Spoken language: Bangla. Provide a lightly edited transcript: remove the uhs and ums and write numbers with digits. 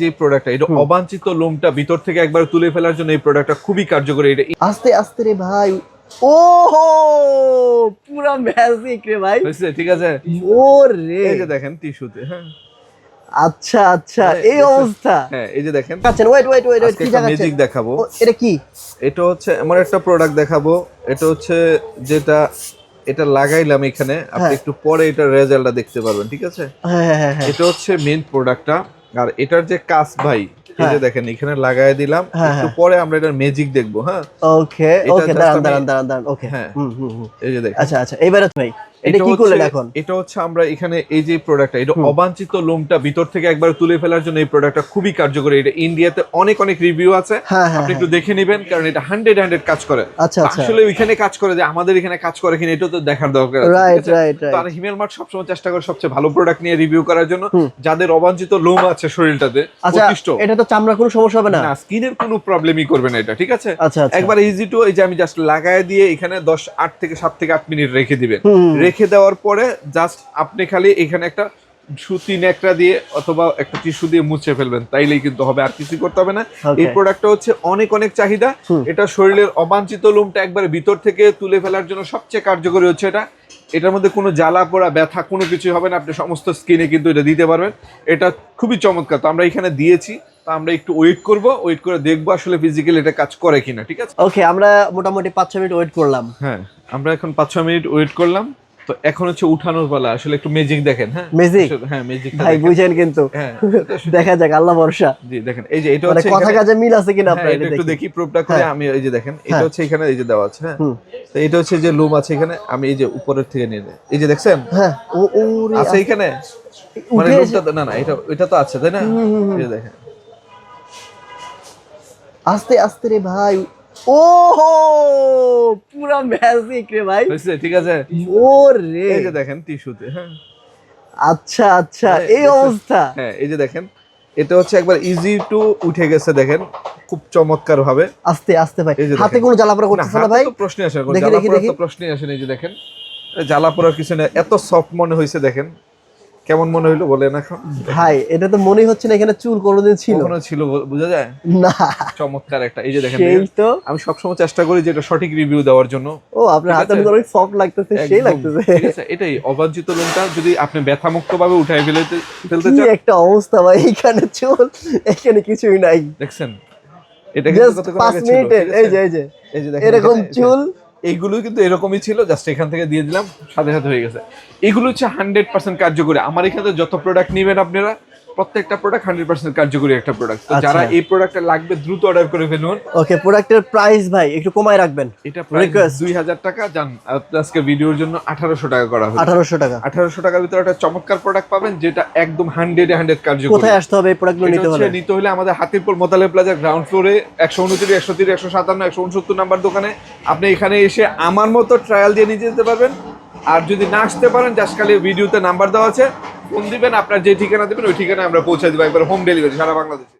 যে প্রোডাক্টটা এটা অবাঞ্ছিত লোমটা ভিতর থেকে একবার তুলে ফেলার জন্য এই প্রোডাক্টটা খুবই কার্যকরী। এটা আস্তে আস্তে রে ভাই, ও পুরো ম্যাজিক রে ভাই, বুঝছে? ঠিক আছে, ও রে, এই যে দেখেন টিস্যুতে। হ্যাঁ আচ্ছা আচ্ছা, এই অবস্থা। হ্যাঁ এই যে দেখেন, আচ্ছা ওয়েট ওয়েট ওয়েট, আজকে কি একটা জায়গা ম্যাজিক দেখাবো। এটা কি? এটা হচ্ছে আমার একটা প্রোডাক্ট দেখাবো। এটা হচ্ছে যেটা এটা লাগাইলাম এখানে, আপনি একটু পরে এটার রেজাল্টটা দেখতে পারবেন। ঠিক আছে, হ্যাঁ, এটা হচ্ছে মেইন প্রোডাক্টটা। আর এটার যে কাজ ভাই, এই যে দেখেন এখানে লাগাই দিলাম, একটু পরে আমরা এটার ম্যাজিক দেখবো। হ্যাঁ ওকে ওকে, দাঁড়ান ওকে। হ্যাঁ এই যে দেখেন। আচ্ছা আচ্ছা, এইবারে ভাই এটা কি করলেন এখন? এটা হচ্ছে আমরা এখানে এই যে প্রোডাক্টটা, এটা অবাঞ্ছিত লোমটা ভিতর থেকে একবার তুলে ফেলার জন্য এই প্রোডাক্টটা খুবই কার্যকরী। এটা ইন্ডিয়াতে অনেক অনেক রিভিউ আছে, আপনি একটু দেখে নেবেন, কারণ এটা 100 কাজ করে। আচ্ছা আচ্ছা, আসলে ওইখানে কাজ করে, যে আমাদের এখানে কাজ করে কিনা এটা তো দেখার দরকার আছে। Right right right. তার হিমেল মার্ট সবসময় চেষ্টা করে সবচেয়ে ভালো প্রোডাক্ট নিয়ে রিভিউ করার জন্য, যাদের অবাঞ্ছিত লোম আছে শরীরটাতে। আচ্ছা, এটা তো চামড়ার কোনো সমস্যা হবে না? না, স্কিনের কোনো প্রবলেমই করবে না এটা। ঠিক আছে, আচ্ছা আচ্ছা, একবার ইজি টু, এই যে আমি জাস্ট লাগায় দিয়ে এখানে 7 থেকে 8 মিনিট রেখে দিবেন। রেখে দেওয়ার পরে জাস্ট আপনি খালি এখানে একটা সুতি ন্যাকড়া দিয়ে অথবা একটা টিস্যু দিয়ে মুছে ফেলবেন, তাইলেই কিন্তু হবে, আর কিছু করতে হবে না। এই প্রোডাক্টটা হচ্ছে অনেক অনেক চাহিদা। এটা শরীরের অবাঞ্ছিত লোমটা একবারে ভিতর থেকে তুলে ফেলার জন্য সবচেয়ে কার্যকরী হচ্ছে এটা। এটার মধ্যে কোনো জ্বালা পোড়া ব্যথা কোনো কিছুই হবে না, আপনি সমস্ত স্কিনে কিন্তু এটা দিতে পারবেন। এটা খুবই চমৎকার। তো আমরা এখানে দিয়েছি, তো আমরা একটু ওয়েট করে দেখবো আসলে ফিজিক্যালি এটা কাজ করে কিনা। ঠিক আছে, ওকে, আমরা মোটামুটি 5-6 মিনিট ওয়েট করলাম। হ্যাঁ আমরা এখন 5-6 মিনিট ওয়েট করলাম। তো এখন হচ্ছে উঠানোর পালা। আসলে একটু ম্যাজিক দেখেন। হ্যাঁ ম্যাজিক, হ্যাঁ ম্যাজিক ভাই বুঝেন কিন্তু। হ্যাঁ দেখা যাক, আল্লাহ ভরসা। জি দেখেন, এই যে এটা হচ্ছে কথা কাজে মিল আছে কিনা আপনারা এটা একটু দেখি প্রুফটা করে। আমি এই যে দেখেন, এটা হচ্ছে এখানে এই যে দেওয়া আছে। হ্যাঁ তো এটা হচ্ছে যে লোম আছে এখানে, আমি এই যে উপরের থেকে নিয়ে নেই, এই যে দেখছেন। হ্যাঁ ওরে আছে এখানে, মানে লোমটা না না, এটা তো আছে তাই না? এই যে দেখেন, আস্তে আস্তে রে ভাই, ও পুরো ম্যাজিক রে ভাই, বুঝছে? ঠিক আছে, ও রে, এই যে দেখেন টিস্যুতে। হ্যাঁ আচ্ছা আচ্ছা, এই অবস্থা। হ্যাঁ এই যে দেখেন, এটা হচ্ছে একবার ইজি টু উঠে গেছে, দেখেন খুব চমৎকার ভাবে। আস্তে আস্তে ভাই, হাতে কোনো জ্বালাপোড়া করতেছে না ভাই? প্রশ্নই আসে না, জ্বালাপোড়া তো প্রশ্নই আসে না। এই যে দেখেন, জ্বালাপোড়ার কিছু না, এত সফট মনে হয়েছে। দেখেন কেমন মনে হইলো বলেন এখন? ভাই এটা তো মনেই হচ্ছে না এখানে চুল কোনোদিন ছিল। কখনো ছিল বোঝা যায় না। চমৎকার একটা, এই যে দেখেন। তো আমি সবসময় চেষ্টা করি যে এটা সঠিক রিভিউ দেওয়ার জন্য। ও আপনার হাতের মধ্যে অনেক সফট লাগতেছে, সেই লাগতেছে। ঠিক আছে, এটাই অবাঞ্ছিত লোমটা যদি আপনি ব্যথা মুক্ত ভাবে উঠাই ফেলতে কি চান। একটা অবস্থা ভাই, এখানে চুল, এখানে কিছুই নাই। দেখছেন, এটা কিন্তু কতক্ষণ আগে ছিল। 5 মিনিটের, এই যে দেখেন এরকম চুল। এইগুলো কিন্তু এরকমই ছিল, জাস্ট এখান থেকে দিয়ে দিলাম, সাথে সাথে হয়ে গেছে। এগুলো হচ্ছে 100% কার্যকরী। আমার এখানে যত প্রোডাক্ট নেবেন আপনারা, প্রত্যেকটা প্রোডাক্ট 100% কার্যকরী একটা প্রোডাক্ট। তো যারা এই প্রোডাক্টটা লাগবে দ্রুত অর্ডার করে ফেলুন। ওকে, প্রোডাক্টের প্রাইস ভাই একটু কমায় রাখবেন। এটা প্রাইস 2000 টাকা। জান আজকে ভিডিওর জন্য 1800 টাকা করা হলো। 1800 টাকা। 1800 টাকার ভিতরে একটা চমৎকার প্রোডাক্ট পাবেন, যেটা একদম 100 কার্যকরী। কোথায় আসতে হবে এই প্রোডাক্টগুলো নিতে হলে? আমাদের হাতিরপুর মোতালেব প্লাজার গ্রাউন্ড ফ্লোরে 129, 130, 157, 169 নাম্বার দোকানে আপনি এখানে এসে আমার মতো ট্রায়াল দিয়ে নিয়ে যেতে পারবেন। আর যদি না আসতে পারেন, জাস্ট খালি ভিডিওতে নাম্বার দেওয়া আছে, ফোন দিবেন, আপনার যে ঠিকানা দিবেন ওই ঠিকানায় আমরা পৌঁছে দিব, একবার হোম ডেলিভারি সারা বাংলাদেশে।